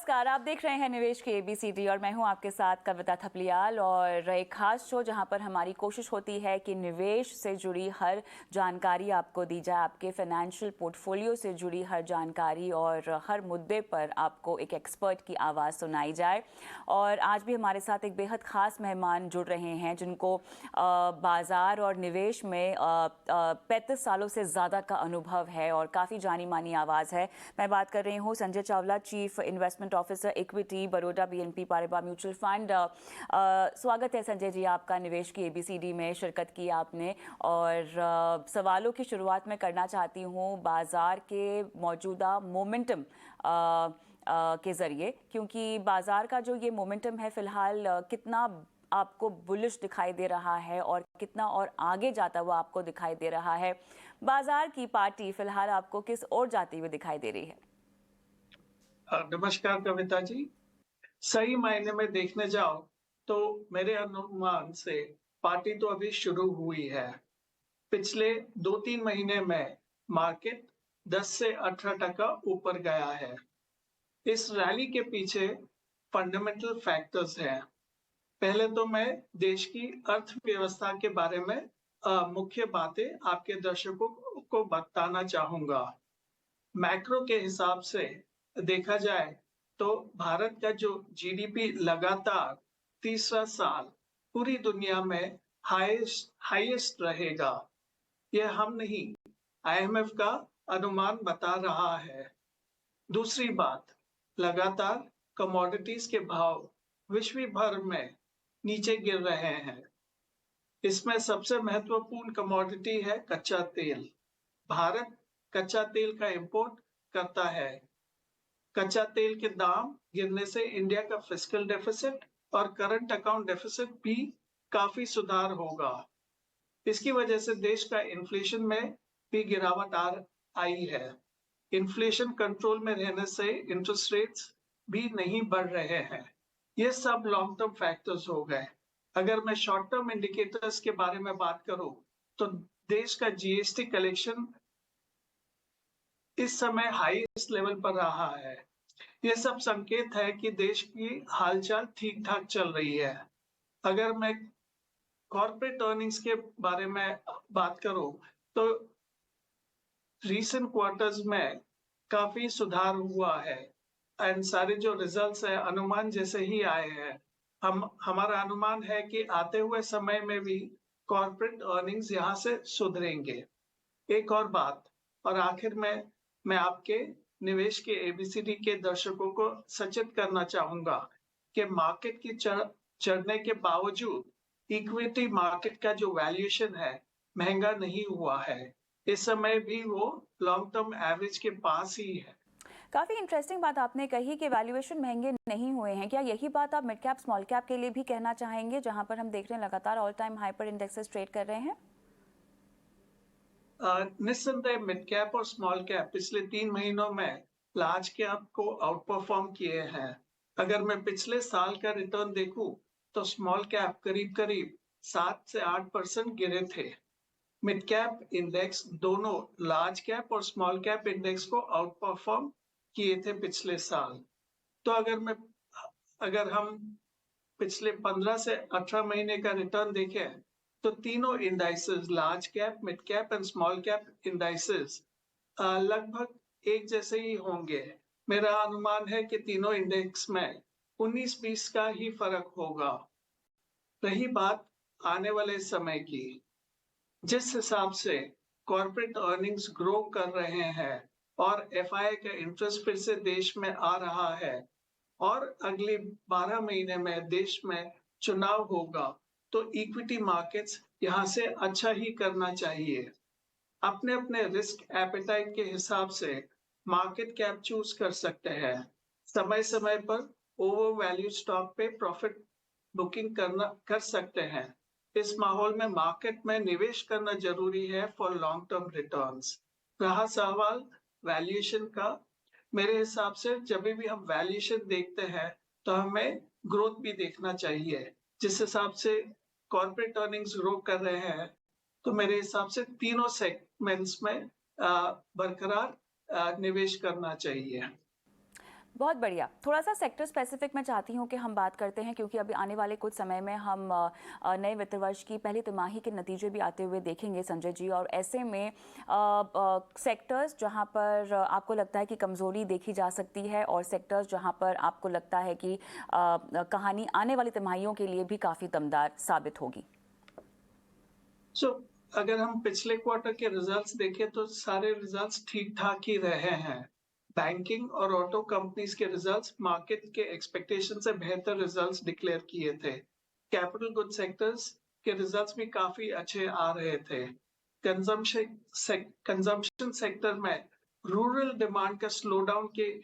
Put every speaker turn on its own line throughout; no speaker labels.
नमस्कार, आप देख रहे हैं निवेश की एबीसीडी और मैं हूं आपके साथ कविता थपलियाल और एक खास शो जहां पर हमारी कोशिश होती है कि निवेश से जुड़ी हर जानकारी आपको दी जाए, आपके फाइनेंशियल पोर्टफोलियो से जुड़ी हर जानकारी और हर मुद्दे पर आपको एक एक्सपर्ट की आवाज़ सुनाई जाए। और आज भी हमारे साथ एक बेहद ख़ास मेहमान जुड़ रहे हैं जिनको बाज़ार और निवेश में 35 सालों से ज़्यादा का अनुभव है और काफ़ी जानी मानी आवाज़ है। मैं बात कर रही हूँ Sanjay Chawla, chief investment officer equity Baroda BNP पारिवारिक म्यूचुअल फंड। स्वागत है संजय जी आपका निवेश की एबीसीडी में शिरकत की आपने। और सवालों की शुरुआत में करना चाहती हूँ बाजार के मौजूदा मोमेंटम के ज़रिए, क्योंकि बाजार का जो ये मोमेंटम है फ़िलहाल कितना आपको बुलिश दिखाई दे रहा है और कितना और आगे जाता हुआ आपको दिखाई दे रहा है। बाजार की पार्टी फ़िलहाल आपको किस ओर जाती हुई दिखाई दे रही है?
नमस्कार कविता जी। सही मायने में देखने जाओ तो मेरे अनुमान से पार्टी तो अभी शुरू हुई है। पिछले 2-3 महीने में मार्केट 10 से 18% ऊपर गया है। इस रैली के पीछे फंडामेंटल फैक्टर्स हैं। पहले तो मैं देश की अर्थव्यवस्था के बारे में मुख्य बातें आपके दर्शकों को बताना चाहूंगा। मैक्रो के हिसाब से देखा जाए तो भारत का जो जीडीपी लगातार तीसरा साल पूरी दुनिया में हाईएस्ट रहेगा। यह हम नहीं, आईएमएफ का अनुमान बता रहा है। दूसरी बात, लगातार कमोडिटीज के भाव विश्व भर में नीचे गिर रहे हैं। इसमें सबसे महत्वपूर्ण कमोडिटी है कच्चा तेल। भारत कच्चा तेल का इंपोर्ट करता है। कच्चा तेल के दाम गिरने से इंडिया का फिस्कल डेफिसिट और करंट अकाउंट डेफिसिट भी काफी सुधार होगा। इसकी वजह से देश का इन्फ्लेशन में भी गिरावट आई है। इन्फ्लेशन कंट्रोल में रहने से इंटरेस्ट रेट्स भी नहीं बढ़ रहे हैं। ये सब लॉन्ग टर्म फैक्टर्स हो गए। अगर मैं शॉर्ट टर्म इंडिकेटर्स के बारे में बात करूं तो देश का जीएसटी कलेक्शन इस समय हाईएस्ट लेवल पर रहा है। यह सब संकेत है कि देश की हालचाल ठीक ठाक चल रही है। अगर मैं कॉर्पोरेट अर्निंग्स के बारे में बात करूं तो रीसेंट क्वार्टर्स में काफी सुधार हुआ है एंड सारे जो रिजल्ट्स है अनुमान जैसे ही आए हैं। हमारा अनुमान है कि आते हुए समय में भी कॉर्पोरेट अर्निंग्स यहाँ से सुधरेंगे। एक और बात, और आखिर में मैं आपके निवेश के एबीसीडी के दर्शकों को सचेत करना चाहूंगा कि मार्केट की चढ़ने के बावजूद इक्विटी मार्केट का जो वैल्यूएशन है महंगा नहीं हुआ है। इस समय भी वो लॉन्ग टर्म एवरेज के पास ही है।
काफ़ी इंटरेस्टिंग बात आपने कही कि वैल्यूएशन महंगे नहीं हुए हैं। क्या यही बात आप मिड कैप स्मॉल कैप के लिए भी कहना चाहेंगे, जहां पर हम देख रहे हैं लगातार ऑल टाइम हाई पर इंडेक्सेस ट्रेड कर रहे हैं?
निस्संदेह मिड कैप और स्मॉल कैप पिछले 3 महीनों में लार्ज कैप को आउट परफॉर्म किए हैं। अगर मैं पिछले साल का रिटर्न देखूं तो स्मॉल कैप करीब करीब 7 से 8% गिरे थे। मिड कैप इंडेक्स दोनों लार्ज कैप और स्मॉल कैप इंडेक्स को आउट परफॉर्म किए थे पिछले साल। तो अगर हम पिछले 15 से 18 महीने का रिटर्न देखें तो तीनों indices large cap, mid cap and small cap indices लगभग एक जैसे ही होंगे। मेरा अनुमान है कि तीनों इंडेक्स में 19-20 का ही फर्क होगा। रही बात आने वाले समय की, जिस हिसाब से कॉर्पोरेट अर्निंग्स ग्रो कर रहे हैं और एफआईआई का इंटरेस्ट फिर से देश में आ रहा है और अगले 12 महीने में देश में चुनाव होगा, तो इक्विटी मार्केट्स यहाँ से अच्छा ही करना चाहिए। अपने अपने रिस्क एपेटाइट के हिसाब से मार्केट कैप चूज कर सकते हैं। समय समय पर ओवर वैल्यू स्टॉक पे प्रॉफिट बुकिंग कर सकते हैं। इस माहौल में मार्केट में निवेश करना जरूरी है फॉर लॉन्ग टर्म रिटर्न्स। रहा सवाल वैल्यूएशन का, मेरे हिसाब से जब भी हम वैल्यूएशन देखते हैं तो हमें ग्रोथ भी देखना चाहिए। जिस हिसाब से कॉर्पोरेट अर्निंग्स ग्रो कर रहे हैं तो मेरे हिसाब से तीनों सेगमेंट्स में बरकरार निवेश करना चाहिए।
बहुत बढ़िया। थोड़ा सा सेक्टर स्पेसिफिक मैं चाहती हूँ कि हम बात करते हैं, क्योंकि अभी आने वाले कुछ समय में हम नए वित्त वर्ष की पहली तिमाही के नतीजे भी आते हुए देखेंगे संजय जी, और ऐसे में सेक्टर्स जहाँ पर आपको लगता है कि कमज़ोरी देखी जा सकती है और सेक्टर्स जहाँ पर आपको लगता है कि कहानी आने वाली तिमाहियों के लिए भी काफ़ी दमदार साबित होगी।
सो अगर हम पिछले क्वार्टर के रिजल्ट्स देखें तो सारे रिजल्ट्स ठीक ठाक ही रहे हैं। बैंकिंग और ऑटो कंपनीज के रिजल्ट्स मार्केट के एक्सपेक्टेशन से बेहतर रिजल्ट्स डिक्लेयर किए थे। कैपिटल गुड सेक्टर्स के रिजल्ट्स भी काफी अच्छे आ रहे थे। कंजम्पशन सेक्टर में रूरल डिमांड का स्लोडाउन के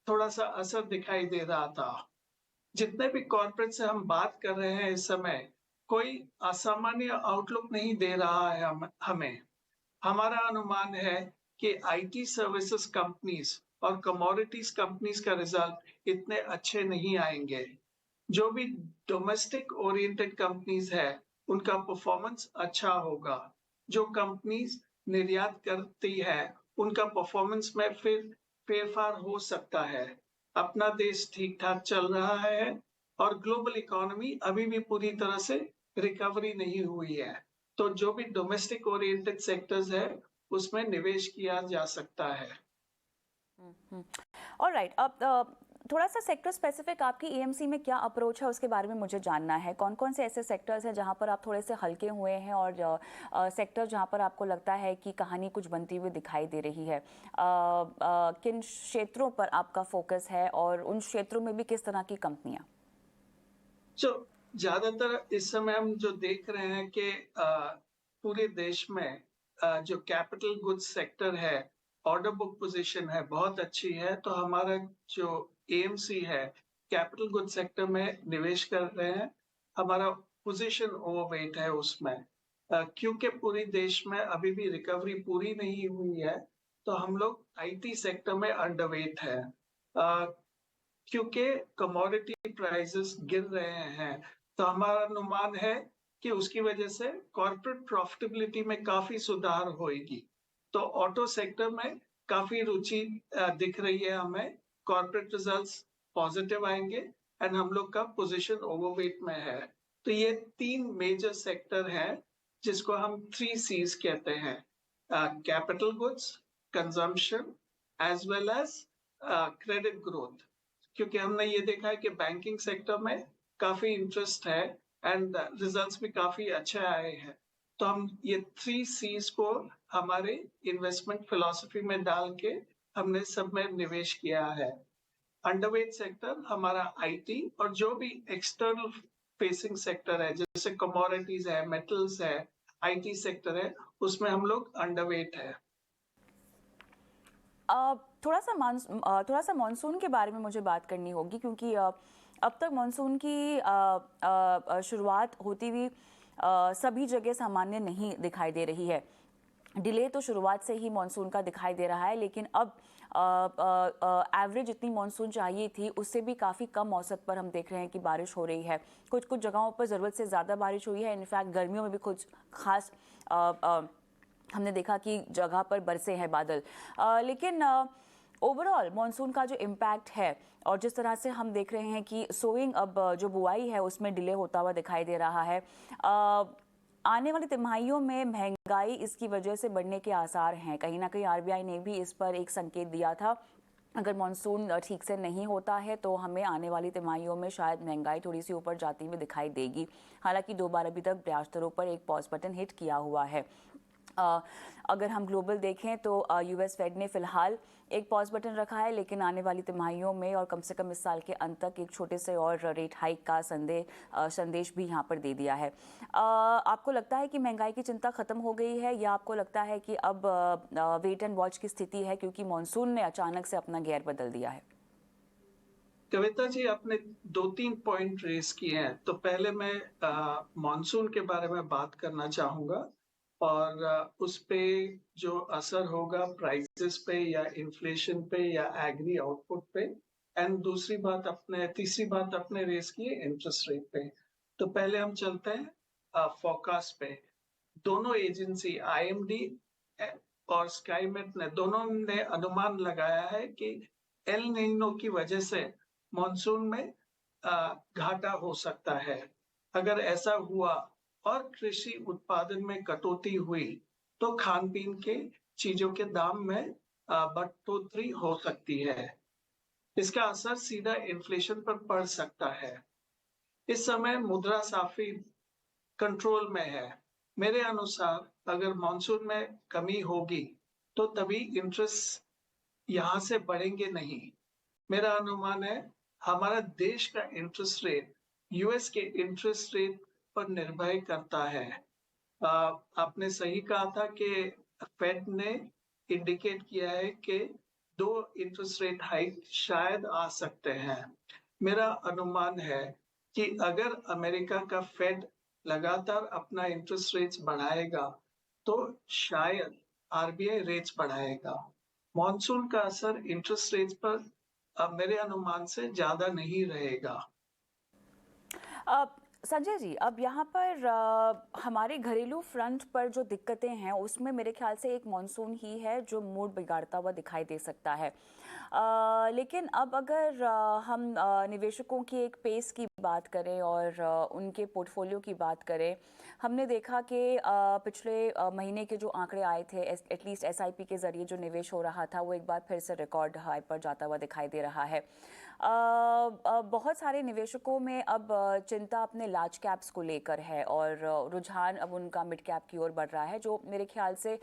थोड़ा सा असर दिखाई दे रहा था। जितने भी कॉर्पोरेट से हम बात कर रहे हैं इस समय, कोई असामान्य आउटलुक नहीं दे रहा है हमें। हमारा अनुमान है कि आईटी सर्विसेज कंपनीज और कमोडिटीज कंपनीज का रिजल्ट इतने अच्छे नहीं आएंगे। जो भी डोमेस्टिक ओरिएंटेड कंपनीज है, उनका परफॉर्मेंस अच्छा होगा। जो कंपनीज निर्यात करती है, उनका परफॉर्मेंस में फिर फेरफार हो सकता है। अपना देश ठीक ठाक चल रहा है और ग्लोबल इकोनॉमी अभी भी पूरी तरह से रिकवरी नहीं हुई है। तो जो भी डोमेस्टिक ओरिएंटेड सेक्टर्स है, उसमें निवेश किया जा सकता है।
ऑलराइट, अब थोड़ा सा सेक्टर स्पेसिफिक आपकी एएमसी में क्या अप्रोच है उसके बारे में मुझे जानना है। कौन कौन से ऐसे सेक्टर्स हैं जहां पर आप थोड़े से हल्के हुए हैं, और सेक्टर जहां पर आपको लगता है कि कहानी कुछ बनती हुई दिखाई दे रही है। किन क्षेत्रों पर आपका फोकस है और उन क्षेत्रों में भी किस तरह की कंपनियां?
जो ज्यादातर इस समय हम जो देख रहे हैं कि पूरे देश में जो कैपिटल गुड्स सेक्टर है, ऑर्डर बुक पोजीशन है बहुत अच्छी है। तो हमारा जो एएमसी है, कैपिटल गुड्स सेक्टर में निवेश कर रहे हैं। हमारा पोजीशन ओवरवेट है उसमें। क्योंकि पूरी देश में अभी भी रिकवरी पूरी नहीं हुई है, तो हम लोग आईटी सेक्टर में अंडरवेट है। क्योंकि कमोडिटी प्राइसेस गिर रहे हैं, तो हमारा अनुमान है कि उसकी वजह से कॉर्पोरेट प्रॉफिटेबिलिटी में काफी सुधार होएगी। तो ऑटो सेक्टर में काफी रुचि दिख रही है हमें। कॉर्पोरेट रिजल्ट्स पॉजिटिव आएंगे एंड हम लोग का पोजीशन ओवरवेट में है। तो ये 3 मेजर सेक्टर हैं जिसको हम 3 C's कहते हैं: capital goods, consumption as well as credit growth. क्योंकि हमने ये देखा है कि बैंकिंग सेक्टर में काफी इंटरेस्ट है एंड रिजल्ट्स भी काफी अच्छे आए हैं। तो हम ये 3 C's को हमारे इन्वेस्टमेंट फिलॉसफी में डाल के हमने सब में निवेश किया है। अंडरवेट सेक्टर हमारा आईटी और जो भी एक्सटर्नल फेसिंग सेक्टर है, जैसे कमोडिटीज है, मेटल्स है, आईटी सेक्टर है, उसमें हम लोग अंडरवेट है।
थोड़ा सा मॉनसून के बारे में मुझे बात करनी होगी, क्योंकि अब तक मॉनसून की शुरुआत होती हुई सभी जगह सामान्य नहीं दिखाई दे रही है। डिले तो शुरुआत से ही मॉनसून का दिखाई दे रहा है, लेकिन अब एवरेज जितनी मॉनसून चाहिए थी उससे भी काफ़ी कम औसत पर हम देख रहे हैं कि बारिश हो रही है। कुछ कुछ जगहों पर ज़रूरत से ज़्यादा बारिश हुई है। इनफैक्ट गर्मियों में भी कुछ खास हमने देखा कि जगह पर बरसे हैं बादल। लेकिन ओवरऑल मॉनसून का जो इम्पैक्ट है और जिस तरह से हम देख रहे हैं कि सोइंग, अब जो बुआई है उसमें डिले होता हुआ दिखाई दे रहा है। आने वाली तिमाहियों में महंगाई इसकी वजह से बढ़ने के आसार हैं। कहीं ना कहीं आरबीआई ने भी इस पर एक संकेत दिया था। अगर मॉनसून ठीक से नहीं होता है तो हमें आने वाली तिमाहियों में शायद महंगाई थोड़ी सी ऊपर जाती हुई दिखाई देगी। हालांकि 2 बार अभी तक ब्याज दरों पर एक पॉज बटन हिट किया हुआ है। अगर हम ग्लोबल देखें तो यूएस फेड ने फिलहाल एक पॉज बटन रखा है, लेकिन आने वाली तिमाहियों में और कम से कम इस साल के अंत तक एक छोटे से और रेट हाइक का संदेश भी यहाँ पर दे दिया है। आपको लगता है कि महंगाई की चिंता खत्म हो गई है, या आपको लगता है कि अब वेट एंड वॉच की स्थिति है, क्योंकि मॉनसून ने अचानक से अपना गियर बदल दिया है?
कविता जी, आपने 2-3 पॉइंट रेस किए हैं। तो पहले मैं मॉनसून के बारे में बात करना चाहूंगा और उस पे जो असर होगा प्राइसेस पे या इन्फ्लेशन पे या एग्री आउटपुट पे। एंड तीसरी बात अपने रेस की है इंटरेस्ट रेट पे। तो पहले हम चलते हैं फोरकास्ट पे। दोनों एजेंसी आईएमडी और स्काईमेट ने दोनों ने अनुमान लगाया है कि एल नीनो की वजह से मॉनसून में घाटा हो सकता है। अगर ऐसा हुआ और कृषि उत्पादन में कटौती हुई, तो खान-पीन के चीजों के दाम में बढ़ोतरी हो सकती है। इसका असर सीधा इन्फ्लेशन पर पड़ सकता है। इस समय मुद्रास्फीति कंट्रोल में है। मेरे अनुसार अगर मॉनसून में कमी होगी, तो तभी इंटरेस्ट यहाँ से बढ़ेंगे नहीं। मेरा अनुमान है हमारा देश का इंटरेस्ट रेट यूएस के इंटरेस्ट रेट पर निर्भर करता है। आपने सही कहा था कि फेड ने इंडिकेट किया है कि 2 इंटरेस्ट रेट हाइक शायद आ सकते हैं। मेरा अनुमान है कि अगर अमेरिका का फेड लगातार अपना इंटरेस्ट रेट्स बढ़ाएगा, तो शायद आरबीआई रेट्स बढ़ाएगा। मॉनसून का असर इंटरेस्ट रेट्स पर मेरे अनुमान से ज़्यादा नहीं रहेगा।
संजय जी, अब यहाँ पर हमारे घरेलू फ्रंट पर जो दिक्कतें हैं उसमें मेरे ख्याल से एक मॉनसून ही है जो मूड बिगाड़ता हुआ दिखाई दे सकता है। लेकिन अब अगर हम निवेशकों की एक पेस की बात करें और उनके पोर्टफोलियो की बात करें, हमने देखा कि पिछले महीने के जो आंकड़े आए थे, एटलीस्ट एसआईपी के जरिए जो निवेश हो रहा था वो एक बार फिर से रिकॉर्ड हाई पर जाता हुआ दिखाई दे रहा है। बहुत सारे निवेशकों में अब चिंता अपने लार्ज कैप्स को लेकर है और रुझान अब उनका मिड कैप की ओर बढ़ रहा है, जो मेरे ख्याल से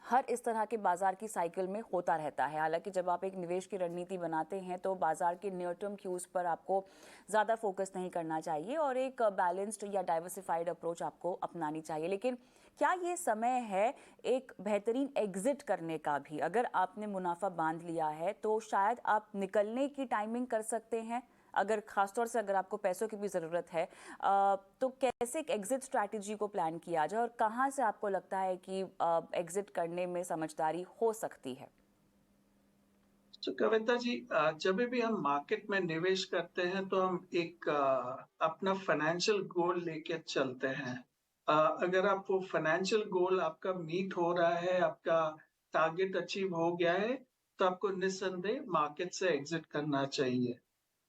हर इस तरह के बाजार की साइकिल में होता रहता है। हालांकि जब आप एक निवेश की रणनीति बनाते हैं तो बाजार के नियर टर्म क्यूज पर आपको ज़्यादा फोकस नहीं करना चाहिए और एक बैलेंस्ड या डाइवर्सिफाइड अप्रोच आपको अपनानी चाहिए। लेकिन क्या ये समय है एक बेहतरीन एग्जिट करने का भी? अगर आपने मुनाफा बांध लिया है तो शायद आप निकलने की टाइमिंग कर सकते हैं। अगर खासतौर से अगर आपको पैसों की भी ज़रूरत है, तो कैसे एक एग्जिट स्ट्रैटेजी को प्लान किया जाए और कहाँ से आपको लगता है कि एग्जिट करने में समझदारी हो सकती है?
तो कविता जी, जब भी हम मार्केट में निवेश करते हैं तो हम एक अपना फाइनेंशियल गोल लेके चलते हैं। अगर आप वो फाइनेंशियल गोल आपका मीट हो रहा है, आपका टारगेट अचीव हो गया है, तो आपको निस्संदेह मार्केट से एग्जिट करना चाहिए।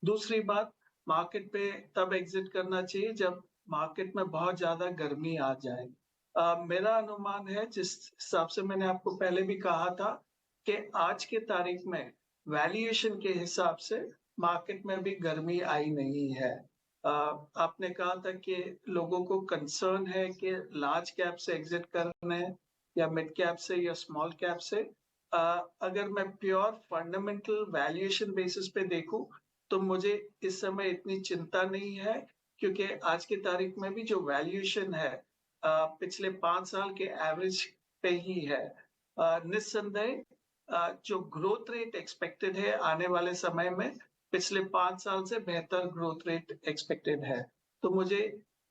दूसरी बात, मार्केट पे तब एग्जिट करना चाहिए जब मार्केट में बहुत ज्यादा गर्मी आ जाए। मेरा अनुमान है, जिस हिसाब से मैंने आपको पहले भी कहा था, कि आज के तारीख में वैल्यूएशन के हिसाब से मार्केट में भी गर्मी आई नहीं है। आपने कहा था कि लोगों को कंसर्न है कि लार्ज कैप से एग्जिट करना है या मिड कैप से या स्मॉल कैप से। अगर मैं प्योर फंडामेंटल वैल्यूएशन बेसिस पे देखूं, तो मुझे इस समय इतनी चिंता नहीं है, क्योंकि आज की तारीख में भी जो वैल्यूएशन है पिछले 5 साल के एवरेज पे ही है। निस्संदेह जो ग्रोथ रेट एक्सपेक्टेड है आने वाले समय में, पिछले 5 साल से बेहतर ग्रोथ रेट एक्सपेक्टेड है। तो मुझे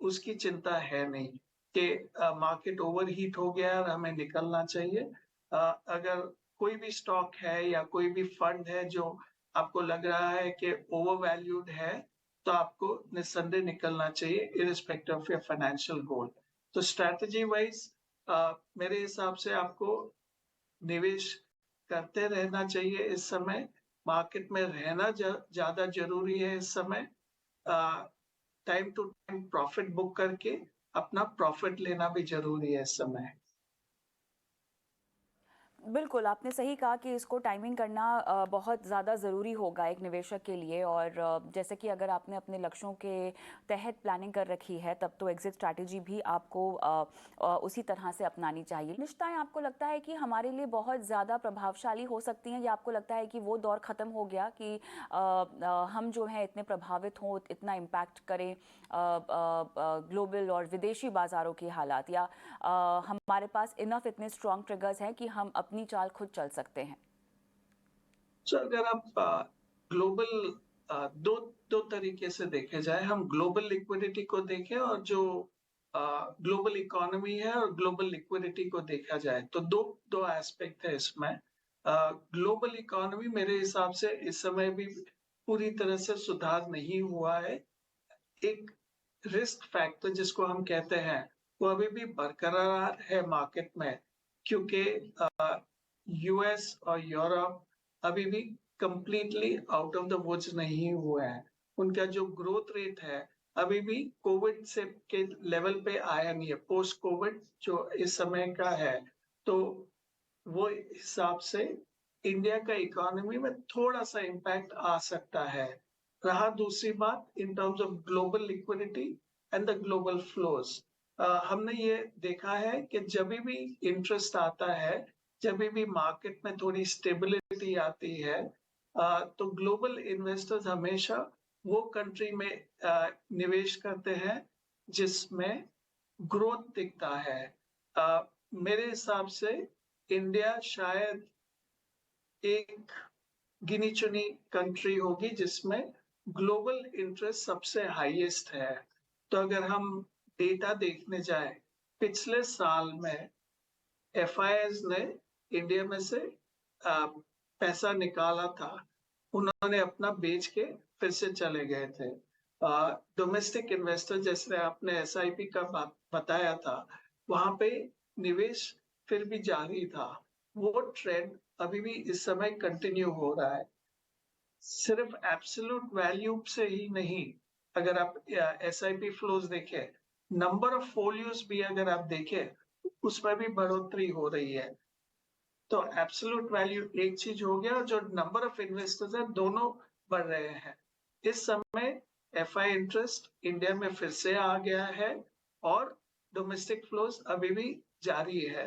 उसकी चिंता है नहीं कि मार्केट ओवरहीट हो गया और हमें निकलना चाहिए। अगर कोई भी स्टॉक है या कोई भी फंड है जो आपको लग रहा है कि ओवर वैल्यूड है, तो आपको निस्संदेह निकलना चाहिए irrespective of your financial goal. तो स्ट्रैटेजी वाइज मेरे हिसाब से आपको निवेश करते रहना चाहिए इस समय। मार्केट में रहना ज़्यादा ज़रूरी है इस समय। Time to time profit book करके अपना प्रॉफिट लेना भी ज़रूरी है इस समय।
बिल्कुल, आपने सही कहा कि इसको टाइमिंग करना बहुत ज़्यादा ज़रूरी होगा एक निवेशक के लिए और जैसे कि अगर आपने अपने लक्ष्यों के तहत प्लानिंग कर रखी है तब तो एग्जिट स्ट्रैटेजी भी आपको उसी तरह से अपनानी चाहिए। निश्चितताएं आपको लगता है कि हमारे लिए बहुत ज़्यादा प्रभावशाली हो सकती हैं या आपको लगता है कि वो दौर ख़त्म हो गया कि हम जो हैं इतने प्रभावित हों, इतना इम्पैक्ट करें ग्लोबल और विदेशी बाज़ारों की हालात, या हमारे पास इनफ इतने स्ट्रॉन्ग ट्रिगर्स हैं कि हम अपनी चाल खुद चल सकते हैं?
तो अगर आप ग्लोबल दो दो तरीके से देखे जाए, हम ग्लोबल लिक्विडिटी को देखें और जो ग्लोबल इकोनॉमी है और ग्लोबल लिक्विडिटी को देखा जाए, तो दो दो एस्पेक्ट है इसमें। ग्लोबल इकोनॉमी मेरे हिसाब से इस समय भी पूरी तरह से सुधार नहीं हुआ है। एक रिस्क फैक्टर जिसको हम कहते हैं, वो अभी भी बरकरार है मार्केट में, क्योंकि यूएस और यूरोप अभी भी completely out of the woods नहीं हुए हैं। उनका जो ग्रोथ रेट है अभी भी कोविड से के लेवल पे आया नहीं है। पोस्ट कोविड जो इस समय का है, तो वो हिसाब से इंडिया का इकोनॉमी में थोड़ा सा इम्पैक्ट आ सकता है। रहा दूसरी बात in terms of global liquidity and the global flows, हमने ये देखा है कि जब भी इंटरेस्ट आता है, जब भी मार्केट में थोड़ी स्टेबिलिटी आती है, तो ग्लोबल इन्वेस्टर्स हमेशा वो कंट्री में निवेश करते हैं जिसमें ग्रोथ दिखता है। मेरे हिसाब से इंडिया शायद एक गिनी चुनी कंट्री होगी जिसमें ग्लोबल इंटरेस्ट सबसे हाईएस्ट है। तो अगर हम डेटा देखने जाए, पिछले साल में एफआईआईज ने इंडिया में से पैसा निकाला था, उन्होंने अपना बेच के फिर से चले गए थे। डोमेस्टिक इन्वेस्टर जैसे आपने एसआईपी का बात बताया था, वहां पे निवेश फिर भी जारी था। वो ट्रेंड अभी भी इस समय कंटिन्यू हो रहा है। सिर्फ एब्सोल्यूट वैल्यू से ही नहीं, अगर आप एसआईपी फ्लोज देखें, नंबर ऑफ फोलियोज भी अगर आप देखें, उसमें भी बढ़ोतरी हो रही है। तो एब्सोल्यूट वैल्यू एक चीज हो गया, जो नंबर ऑफ इन्वेस्टर्स है दोनों बढ़ रहे हैं। इस समय एफआई इंटरेस्ट इंडिया में फिर से आ गया है और डोमेस्टिक फ्लोज अभी भी जारी है।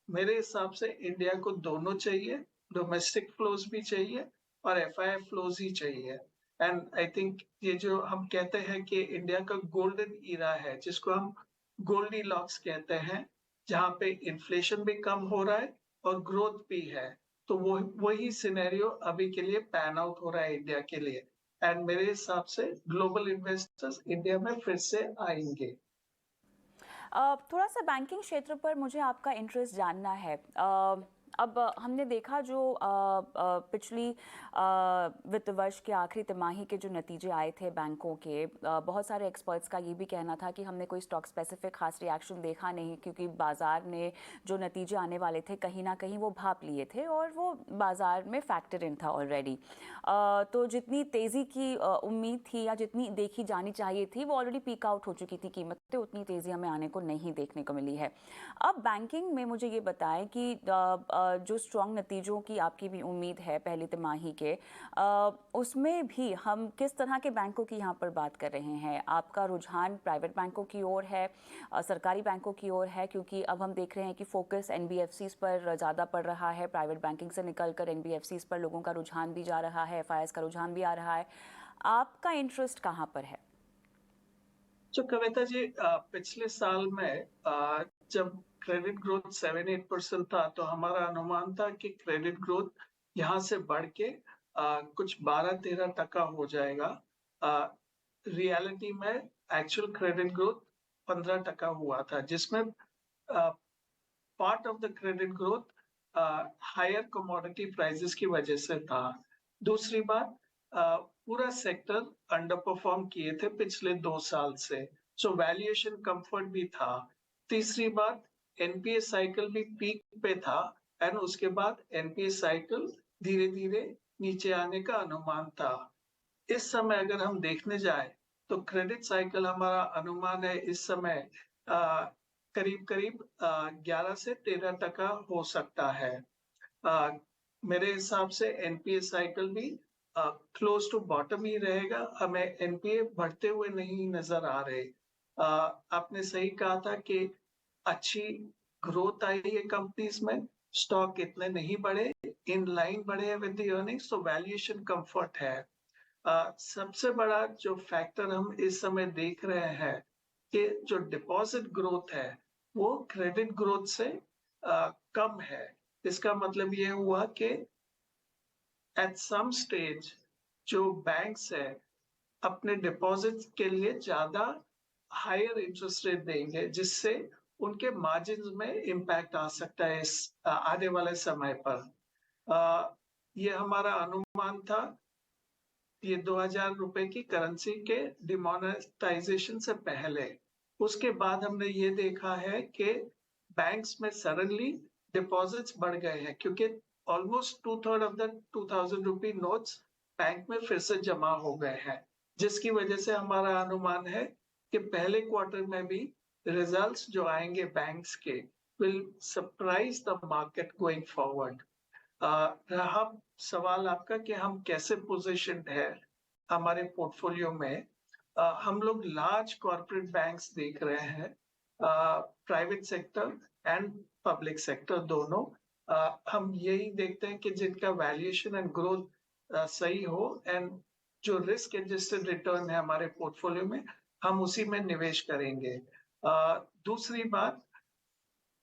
मेरे हिसाब से इंडिया को दोनों चाहिए, डोमेस्टिक फ्लोज भी चाहिए और एफआई फ्लोज ही चाहिए। एंड आई थिंक ये जो हम कहते हैं कि इंडिया का गोल्डन ईरा है, जिसको हम गोल्डी लॉक्स कहते हैं, जहाँ पे इन्फ्लेशन भी कम हो रहा है और ग्रोथ भी है, तो वो वही सिनेरियो अभी के लिए पैन आउट हो रहा है इंडिया के लिए। एंड मेरे हिसाब से ग्लोबल इन्वेस्टर्स इंडिया में फिर से आएंगे।
थोड़ा सा बैंकिंग क्षेत्र पर मुझे आपका इंटरेस्ट जानना है। अब हमने देखा जो पिछली वित्त वर्ष के आखिरी तिमाही के जो नतीजे आए थे बैंकों के, बहुत सारे एक्सपर्ट्स का ये भी कहना था कि हमने कोई स्टॉक स्पेसिफिक खास रिएक्शन देखा नहीं, क्योंकि बाज़ार ने जो नतीजे आने वाले थे कहीं ना कहीं वो भाप लिए थे और वो बाज़ार में फैक्टर इन था ऑलरेडी। तो जितनी तेज़ी की उम्मीद थी या जितनी देखी जानी चाहिए थी, वो ऑलरेडी पीक आउट हो चुकी थी कीमतें, उतनी तेज़ी हमें आने को नहीं देखने को मिली है। अब बैंकिंग में मुझे ये बताएं कि जो स्ट्रॉन्ग नतीजों की आपकी भी उम्मीद है पहली तिमाही के, उसमें भी हम किस तरह के बैंकों की यहाँ पर बात कर रहे हैं? आपका रुझान प्राइवेट बैंकों की ओर है, सरकारी बैंकों की ओर है? क्योंकि अब हम देख रहे हैं कि फोकस एनबीएफसीज पर ज़्यादा पड़ रहा है, प्राइवेट बैंकिंग से निकलकर एनबीएफसीज पर लोगों का रुझान भी जा रहा है, एफआईआईज का रुझान भी आ रहा है। आपका इंटरेस्ट कहाँ पर है?
तो कविता जी, पिछले साल में जब क्रेडिट ग्रोथ 7-8% था, तो हमारा अनुमान था कि क्रेडिट ग्रोथ यहाँ से बढ़ के कुछ 12-13% हो जाएगा। रियलिटी में एक्चुअल क्रेडिट ग्रोथ 15% हुआ था, जिसमें part of the credit growth higher commodity prices की वजह से था। दूसरी बात, पूरा सेक्टर अंडर परफॉर्म किए थे पिछले 2 साल से, सो वैल्यूएशन कंफर्ट भी था। तीसरी बात, एनपीए साइकिल भी पीक पे था एंड उसके बाद एनपीए साइकिल धीरे धीरे नीचे आने का अनुमान था। इस समय अगर हम देखने जाए, तो क्रेडिट साइकिल हमारा अनुमान है इस समय करीब करीब 11 से 13% हो सकता है। मेरे हिसाब से एनपीए साइकिल भी क्लोज टू बॉटम ही रहेगा, हमें एनपीए बढ़ते हुए नहीं नजर आ रहे। आपने सही कहा था कि अच्छी ग्रोथ आई है कंपनीज में, स्टॉक इतने नहीं बढ़े, इन लाइन बढ़े विद द अर्निंग्स, तो वैल्यूएशन कंफर्ट है। सबसे बड़ा जो फैक्टर हम इस समय देख रहे हैं कि जो डिपॉजिट ग्रोथ है वो क्रेडिट ग्रोथ से कम है। इसका मतलब ये हुआ कि एट सम स्टेज जो बैंक्स है अपने डिपॉजिट के लिए ज्यादा हायर इंटरेस्ट रेट देंगे, जिससे उनके मार्जिन में इम्पैक्ट आ सकता है इस आने वाले समय पर। ये हमारा अनुमान था, ये 2000 रुपए की करेंसी के डिमोनेटाइजेशन से पहले। उसके बाद हमने ये देखा है कि बैंक्स में सडनली डिपॉजिट्स बढ़ गए हैं, क्योंकि almost 2/3 of the 2000 rupee notes bank में फिर से जमा हो गए हैं, जिसकी वजह से हमारा अनुमान है कि पहले क्वार्टर में भी रिजल्ट्स जो आएंगे बैंक्स के will surprise the market going forward. रहा सवाल आपका कि हम कैसे पोजीशन्ड है हमारे पोर्टफोलियो में। हम लोग लार्ज कॉर्पोरेट बैंक्स देख रहे हैं, private sector and public sector दोनों। हम यही देखते हैं कि जिनका वैल्यूएशन एंड ग्रोथ सही हो एंड जो रिस्क एडजस्टेड रिटर्न है हमारे पोर्टफोलियो में, हम उसी में निवेश करेंगे। दूसरी बात,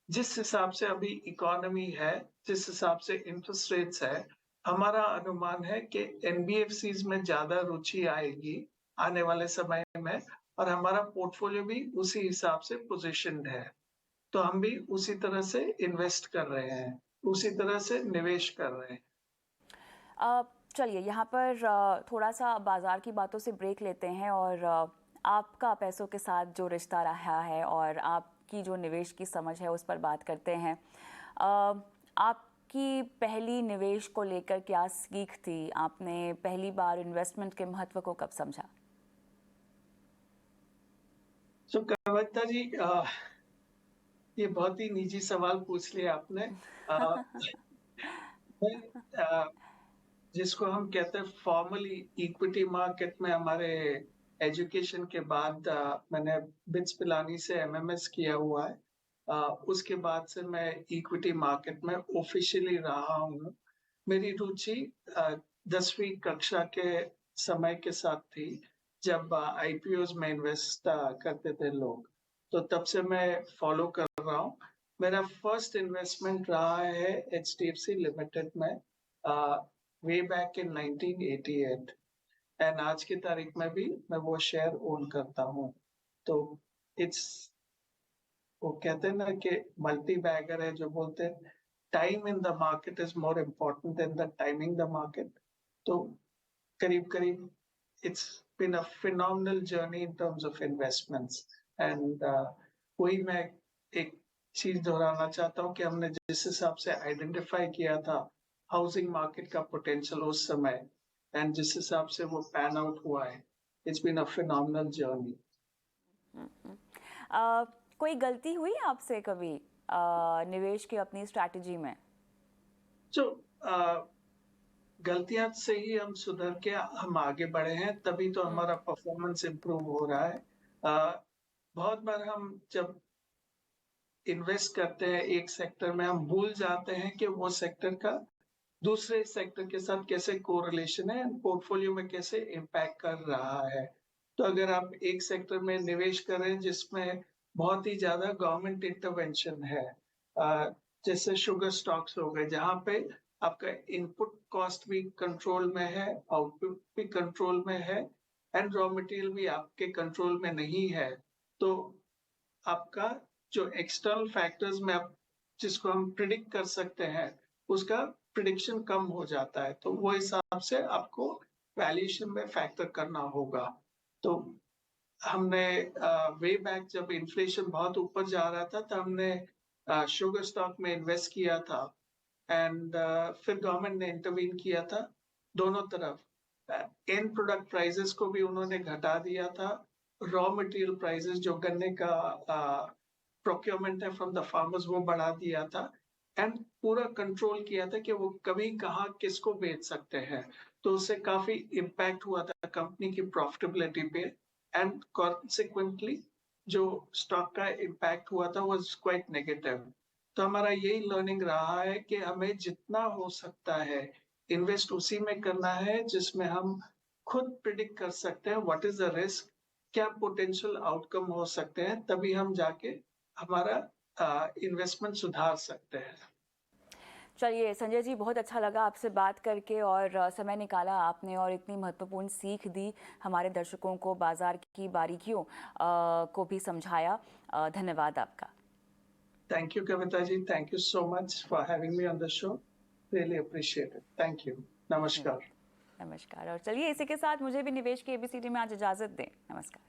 जिस हिसाब से अभी इकोनॉमी है, जिस हिसाब से इंटरेस्ट रेट्स है, हमारा अनुमान है कि एनबीएफसीज में ज्यादा रुचि आएगी आने वाले समय में, और हमारा पोर्टफोलियो भी उसी हिसाब से पोजीशन्ड है। तो हम भी उसी तरह से इन्वेस्ट कर रहे हैं, उसी तरह से निवेश कर रहे हैं।
चलिए यहाँ पर थोड़ा सा बाजार की बातों से ब्रेक लेते हैं और आपका पैसों के साथ जो रिश्ता रहा है और आपकी जो निवेश की समझ है उस पर बात करते हैं। आपकी पहली निवेश को लेकर क्या सीख थी? आपने पहली बार इन्वेस्टमेंट के महत्व को कब समझा?
कविता जी, ये बहुत ही निजी सवाल पूछ लिया आपने। जिसको हम कहते हैं फॉर्मली इक्विटी मार्केट में हमारे एजुकेशन के बाद मैंने बिट्स पिलानी से एमएमएस किया हुआ है। उसके बाद से मैं इक्विटी मार्केट में ऑफिशियली रहा हूँ। मेरी रुचि 10वीं कक्षा के समय के साथ थी, जब आईपीओज में इन्वेस्ट करते थे लोग, तो तब से मैं फॉलो कर रहा हूँ। मेरा फर्स्ट इन्वेस्टमेंट रहा है एचडीएफसी लिमिटेड में वे बैक इन 1988, एंड आज की तारीख में भी मैं वो शेयर ओन करता हूँ। तो इट्स, वो कहते हैं ना कि मल्टी बैगर है, जो बोलते हैं time in the market is more important then the timing the market. तो करीब करीब it's been a phenomenal journey in terms of investments, and वही मैं एक चीज दोहराना चाहता हूँ कि हमने जिस हिसाब से आइडेंटिफाई किया था हाउसिंग मार्केट का पोटेंशियल उस समय, एंड जिस हिसाब से वो पैन आउट हुआ है, it's been a phenomenal journey.
कोई गलती हुई आपसे कभी निवेश की अपनी स्ट्रैटेजी में?
गलतियां से ही हम सुधर के हम आगे बढ़े हैं, तभी तो हमारा परफॉर्मेंस इम्प्रूव हो रहा है। बहुत बार हम जब इन्वेस्ट करते हैं एक सेक्टर में, हम भूल जाते हैं कि वो सेक्टर का दूसरे सेक्टर के साथ कैसे कोरिलेशन है, पोर्टफोलियो में कैसे इम्पैक्ट कर रहा है। तो अगर आप एक सेक्टर में निवेश कर रहे हैं जिसमें बहुत ही ज्यादा गवर्नमेंट इंटरवेंशन है, जैसे शुगर स्टॉक्स हो गए, जहाँ पे आपका इनपुट कॉस्ट भी कंट्रोल में है, आउटपुट भी कंट्रोल में है, एंड रॉ मटेरियल भी आपके कंट्रोल में नहीं है, तो आपका जो एक्सटर्नल फैक्टर्स में आप जिसको हम प्रिडिक्ट कर सकते हैं, उसका प्रिडिक्शन कम हो जाता है। तो वो हिसाब से आपको वैल्यूएशन में फैक्टर करना होगा। तो हमने वे बैक जब इन्फ्लेशन बहुत ऊपर जा रहा था, तो हमने शुगर स्टॉक में इन्वेस्ट किया था, एंड फिर गवर्नमेंट ने इंटरवीन किया था दोनों तरफ। एंड प्रोडक्ट प्राइसेस को भी उन्होंने घटा दिया था, रॉ मटेरियल प्राइसेस जो गन्ने का प्रोक्योरमेंट है फ्रॉम द फार्मर्स वो बढ़ा दिया था, एंड पूरा कंट्रोल किया था कि वो कभी कहाँ किसको बेच सकते हैं। तो उससे काफी इम्पैक्ट हुआ था कंपनी की प्रॉफिटेबिलिटी पे, एंड कॉन्सिक्वेंटली जो स्टॉक का इम्पैक्ट हुआ था वाज क्वाइट नेगेटिव। तो हमारा यही लर्निंग रहा है कि हमें जितना हो सकता है इन्वेस्ट उसी में करना है जिसमें हम खुद प्रिडिक्ट कर सकते हैं व्हाट इज द रिस्क, क्या पोटेंशियल आउटकम हो सकते हैं, तभी हम जाके हमारा इन्वेस्टमेंट सुधार सकते हैं।
चलिए संजय जी, बहुत अच्छा लगा आपसे बात करके और समय निकाला आपने और इतनी महत्वपूर्ण सीख दी हमारे दर्शकों को, बाजार की बारीकियों को भी समझाया। धन्यवाद आपका।
Thank you, Kavita ji. Thank you so much for having me on the show. Really appreciate it. Thank you. नमस्कार।
नमस्कार। और चलिए इसी के साथ मुझे भी निवेश की एबीसीडी में आज इजाजत दें। नमस्कार।